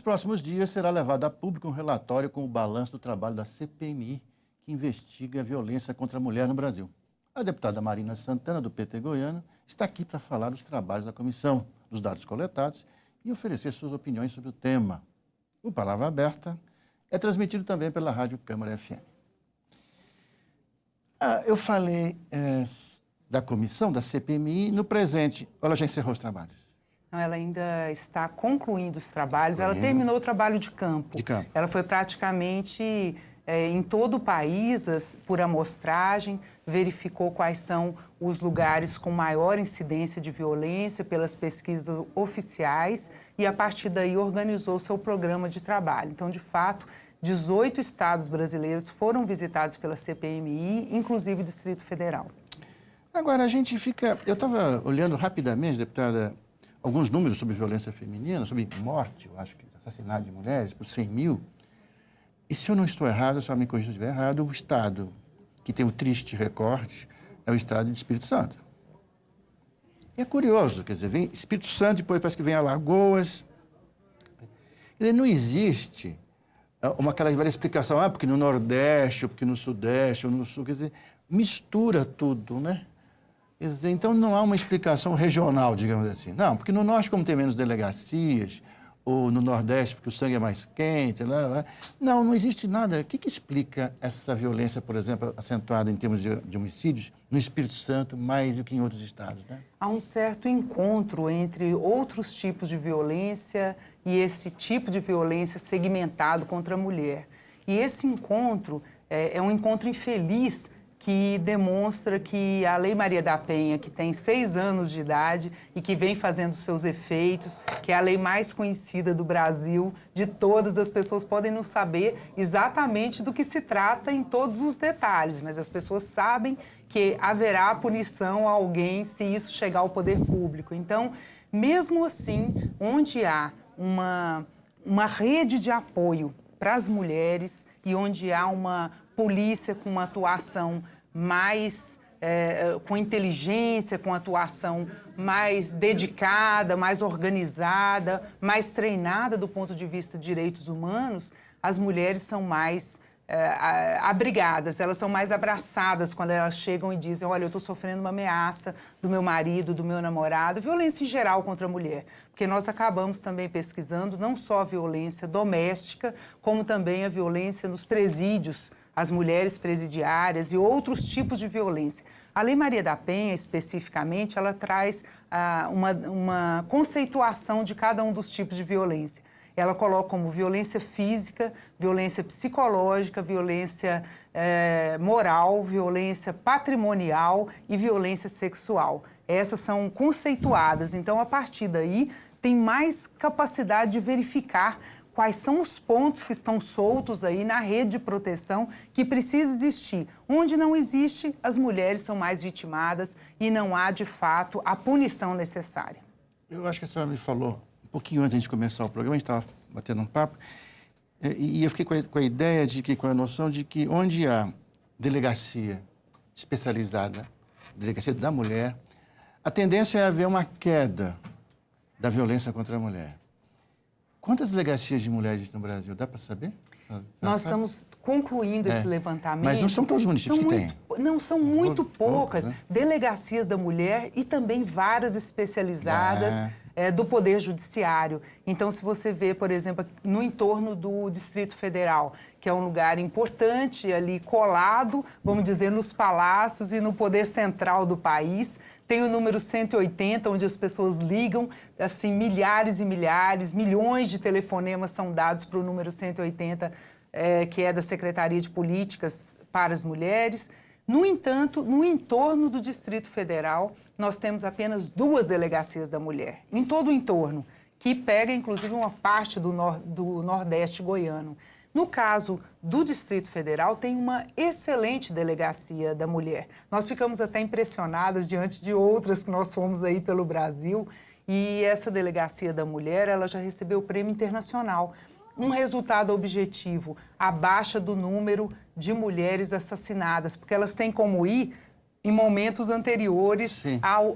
próximos dias será levado a público um relatório com o balanço do trabalho da CPMI, que investiga a violência contra a mulher no Brasil. A deputada Marina Santana, do PT goiano, está aqui para falar dos trabalhos da comissão, dos dados coletados e oferecer suas opiniões sobre o tema. O Palavra Aberta é transmitido também pela Rádio Câmara FM. Eu falei da comissão, da CPMI, no presente. Ela já encerrou os trabalhos? Não, ela ainda está concluindo os trabalhos. Ela terminou o trabalho de campo. Ela foi praticamente em todo o país, por amostragem, verificou quais são os lugares com maior incidência de violência pelas pesquisas oficiais e, a partir daí, organizou seu programa de trabalho. Então, de fato, 18 estados brasileiros foram visitados pela CPMI, inclusive o Distrito Federal. Agora, a gente fica... Eu estava olhando rapidamente, deputada, alguns números sobre violência feminina, sobre morte, eu acho que assassinato de mulheres, por 100 mil. E se eu não estou errado, só me corrija se estiver errado, o estado que tem o triste recorte é o estado de Espírito Santo. E é curioso, quer dizer, vem Espírito Santo, depois parece que vem Alagoas. Quer dizer, não existe aquela velha explicação, porque no Nordeste, ou porque no Sudeste, ou no Sul, quer dizer, mistura tudo, né? Quer dizer, então não há uma explicação regional, digamos assim. Não, porque no Norte, como tem menos delegacias, ou no Nordeste, porque o sangue é mais quente, não existe nada. O que explica essa violência, por exemplo, acentuada em termos de homicídios no Espírito Santo, mais do que em outros estados, né? Há um certo encontro entre outros tipos de violência e esse tipo de violência segmentado contra a mulher. E esse encontro é um encontro infeliz que demonstra que a Lei Maria da Penha, que tem 6 anos de idade e que vem fazendo seus efeitos, que é a lei mais conhecida do Brasil, de todas as pessoas podem não saber exatamente do que se trata em todos os detalhes, mas as pessoas sabem que haverá punição a alguém se isso chegar ao poder público. Então, mesmo assim, onde há uma rede de apoio para as mulheres e onde há uma polícia com uma atuação mais com inteligência, com atuação mais dedicada, mais organizada, mais treinada do ponto de vista de direitos humanos, as mulheres são mais abrigadas, elas são mais abraçadas quando elas chegam e dizem: olha, eu estou sofrendo uma ameaça do meu marido, do meu namorado, violência em geral contra a mulher. Porque nós acabamos também pesquisando não só a violência doméstica, como também a violência nos presídios, as mulheres presidiárias e outros tipos de violência. A Lei Maria da Penha, especificamente, ela traz uma conceituação de cada um dos tipos de violência. Ela coloca como violência física, violência psicológica, violência moral, violência patrimonial e violência sexual. Essas são conceituadas, então, a partir daí, tem mais capacidade de verificar quais são os pontos que estão soltos aí na rede de proteção que precisa existir. Onde não existe, as mulheres são mais vitimadas e não há, de fato, a punição necessária. Eu acho que a senhora me falou, um pouquinho antes de começar o programa, a gente estava batendo um papo, e eu fiquei com a ideia, com a noção de que onde há delegacia especializada, delegacia da mulher, a tendência é haver uma queda da violência contra a mulher. Quantas delegacias de mulheres no Brasil? Dá para saber? Nós estamos concluindo esse levantamento. Mas não são todos os municípios que têm? Não, são muito poucas delegacias da mulher e também varas especializadas do Poder Judiciário. Então, se você vê, por exemplo, no entorno do Distrito Federal, que é um lugar importante, ali colado, vamos dizer, nos palácios e no poder central do país, tem o número 180, onde as pessoas ligam, assim, milhares e milhares, milhões de telefonemas são dados para o número 180, que é da Secretaria de Políticas para as Mulheres. No entanto, no entorno do Distrito Federal, nós temos apenas 2 delegacias da mulher, em todo o entorno, que pega, inclusive, uma parte do Nordeste goiano. No caso do Distrito Federal, tem uma excelente delegacia da mulher. Nós ficamos até impressionadas diante de outras que nós fomos aí pelo Brasil. E essa delegacia da mulher, ela já recebeu o prêmio internacional. Um resultado objetivo, a baixa do número de mulheres assassinadas, porque elas têm como ir em momentos anteriores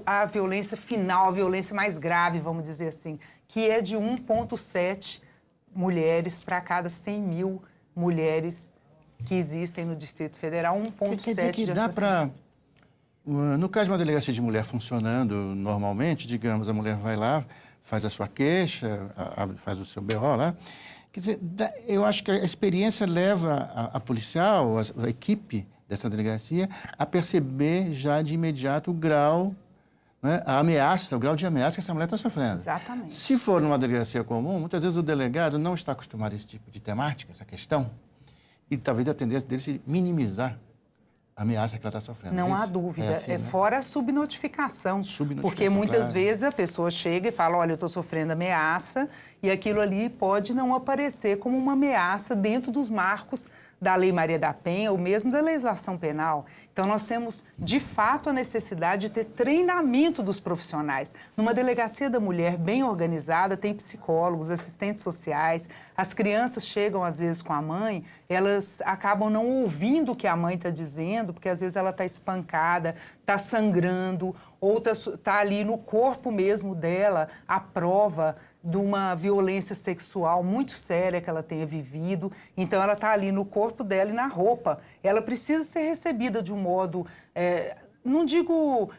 à violência final, a violência mais grave, vamos dizer assim, que é de 1,7 mulheres para cada 100 mil mulheres que existem no Distrito Federal, 1,7 Quer dizer que de dá assassinato. para... No caso de uma delegacia de mulher funcionando normalmente, digamos, a mulher vai lá, faz a sua queixa, faz o seu BO lá. Quer dizer, eu acho que a experiência leva a policial, a equipe dessa delegacia, a perceber já de imediato o grau, né, a ameaça, o grau de ameaça que essa mulher está sofrendo. Exatamente. Se for numa delegacia comum, muitas vezes o delegado não está acostumado a esse tipo de temática, essa questão, e talvez a tendência dele seja minimizar a ameaça que ela está sofrendo. Não há isso? dúvida. Assim, né? Fora a subnotificação. Subnotificação, Porque muitas claro. vezes a pessoa chega e fala, olha, eu estou sofrendo ameaça, e aquilo ali pode não aparecer como uma ameaça dentro dos marcos da Lei Maria da Penha ou mesmo da legislação penal. Então, nós temos, de fato, a necessidade de ter treinamento dos profissionais. Numa delegacia da mulher bem organizada, tem psicólogos, assistentes sociais, as crianças chegam, às vezes, com a mãe, elas acabam não ouvindo o que a mãe está dizendo, porque, às vezes, ela está espancada, está sangrando, ou está ali no corpo mesmo dela a prova de uma violência sexual muito séria que ela tenha vivido. Então, ela está ali no corpo dela e na roupa. Ela precisa ser recebida de um modo, não digo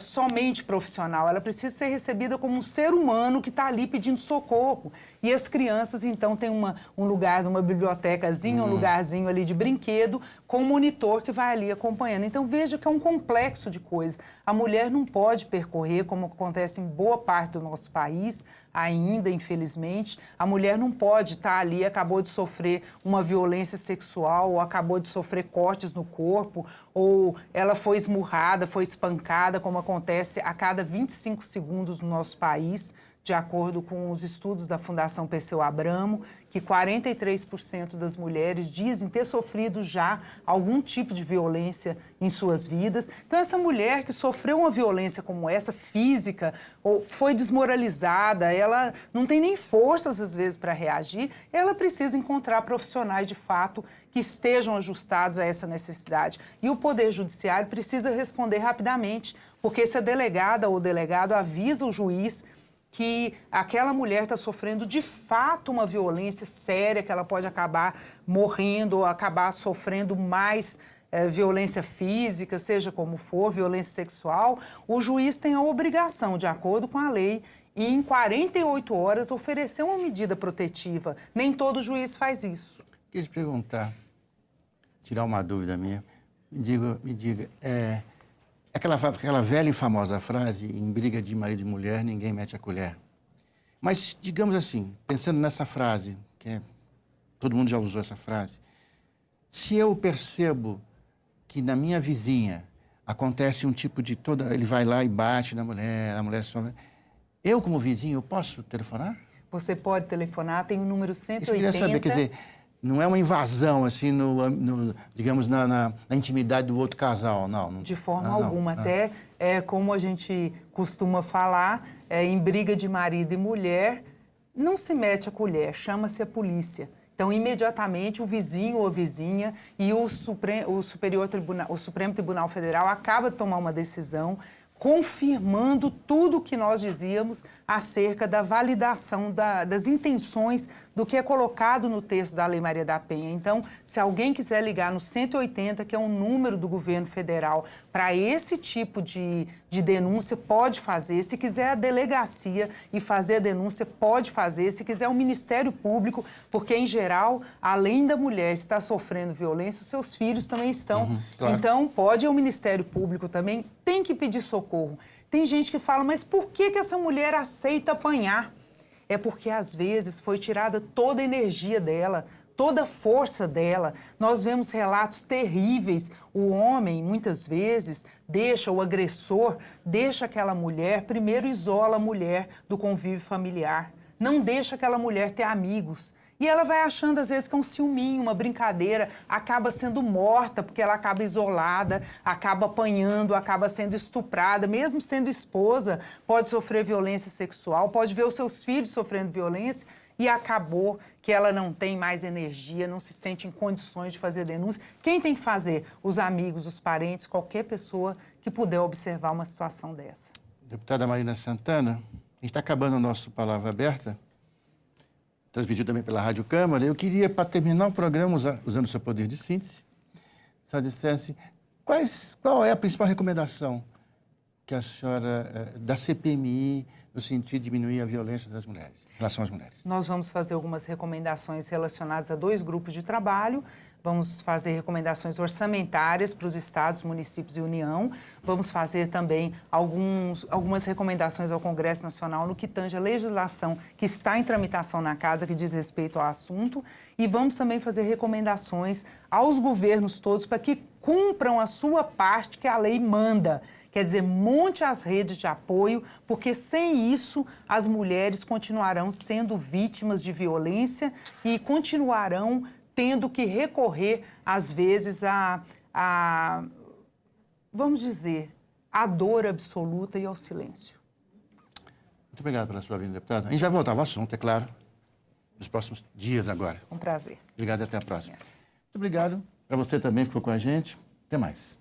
somente profissional, ela precisa ser recebida como um ser humano que está ali pedindo socorro. E as crianças, então, têm um lugar, uma bibliotecazinha, um lugarzinho ali de brinquedo, com um monitor que vai ali acompanhando. Então, veja que é um complexo de coisas. A mulher não pode percorrer, como acontece em boa parte do nosso país, ainda, infelizmente. A mulher não pode estar ali, acabou de sofrer uma violência sexual, ou acabou de sofrer cortes no corpo, ou ela foi esmurrada, foi espancada, como acontece a cada 25 segundos no nosso país, de acordo com os estudos da Fundação Perseu Abramo, que 43% das mulheres dizem ter sofrido já algum tipo de violência em suas vidas. Então, essa mulher que sofreu uma violência como essa, física, ou foi desmoralizada, ela não tem nem forças, às vezes, para reagir, ela precisa encontrar profissionais, de fato, que estejam ajustados a essa necessidade. E o Poder Judiciário precisa responder rapidamente, porque se a delegada ou o delegado avisa o juiz que aquela mulher está sofrendo de fato uma violência séria, que ela pode acabar morrendo ou acabar sofrendo mais violência física, seja como for, violência sexual, o juiz tem a obrigação, de acordo com a lei, e em 48 horas oferecer uma medida protetiva. Nem todo juiz faz isso. Queria te perguntar, tirar uma dúvida minha, me diga, aquela velha e famosa frase, em briga de marido e mulher, ninguém mete a colher. Mas, digamos assim, pensando nessa frase, todo mundo já usou essa frase, se eu percebo que na minha vizinha acontece um tipo de ele vai lá e bate na mulher, a mulher sofre, eu como vizinho, eu posso telefonar? Você pode telefonar, tem o número 180... Isso eu queria saber, quer dizer, não é uma invasão, assim, digamos, na intimidade do outro casal, não. De forma alguma. Até, como a gente costuma falar, em briga de marido e mulher, não se mete a colher, chama-se a polícia. Então, imediatamente, o vizinho ou a vizinha e o Supremo Tribunal Federal acaba de tomar uma decisão confirmando tudo o que nós dizíamos acerca da validação das intenções do que é colocado no texto da Lei Maria da Penha. Então, se alguém quiser ligar no 180, que é um número do governo federal, para esse tipo de denúncia, pode fazer. Se quiser a delegacia e fazer a denúncia, pode fazer. Se quiser o Ministério Público, porque, em geral, além da mulher estar sofrendo violência, os seus filhos também estão. Claro. Então, pode ir ao Ministério Público também, tem que pedir socorro. Tem gente que fala, mas por que essa mulher aceita apanhar? É porque, às vezes, foi tirada toda a energia dela, toda a força dela. Nós vemos relatos terríveis. O homem, muitas vezes, o agressor deixa aquela mulher, primeiro isola a mulher do convívio familiar. Não deixa aquela mulher ter amigos. E ela vai achando, às vezes, que é um ciúminho, uma brincadeira, acaba sendo morta, porque ela acaba isolada, acaba apanhando, acaba sendo estuprada, mesmo sendo esposa, pode sofrer violência sexual, pode ver os seus filhos sofrendo violência, e acabou que ela não tem mais energia, não se sente em condições de fazer denúncia. Quem tem que fazer? Os amigos, os parentes, qualquer pessoa que puder observar uma situação dessa. Deputada Marina Santana, a gente está acabando o nosso Palavra Aberta. transmitido também pela Rádio Câmara. Eu queria, para terminar o programa, usando o seu poder de síntese, só dissesse qual é a principal recomendação que a senhora, da CPMI, no sentido de diminuir a violência das mulheres, em relação às mulheres. Nós vamos fazer algumas recomendações relacionadas a 2 grupos de trabalho. Vamos fazer recomendações orçamentárias para os estados, municípios e União. Vamos fazer também algumas recomendações ao Congresso Nacional no que tange a legislação que está em tramitação na Casa, que diz respeito ao assunto. E vamos também fazer recomendações aos governos todos para que cumpram a sua parte que a lei manda. Quer dizer, monte as redes de apoio, porque sem isso as mulheres continuarão sendo vítimas de violência e continuarão tendo que recorrer, às vezes, vamos dizer, à dor absoluta e ao silêncio. Muito obrigado pela sua vinda, deputada. A gente vai voltar ao assunto, é claro, nos próximos dias agora. Um prazer. Obrigado e até a próxima. Muito obrigado para você também que ficou com a gente. Até mais.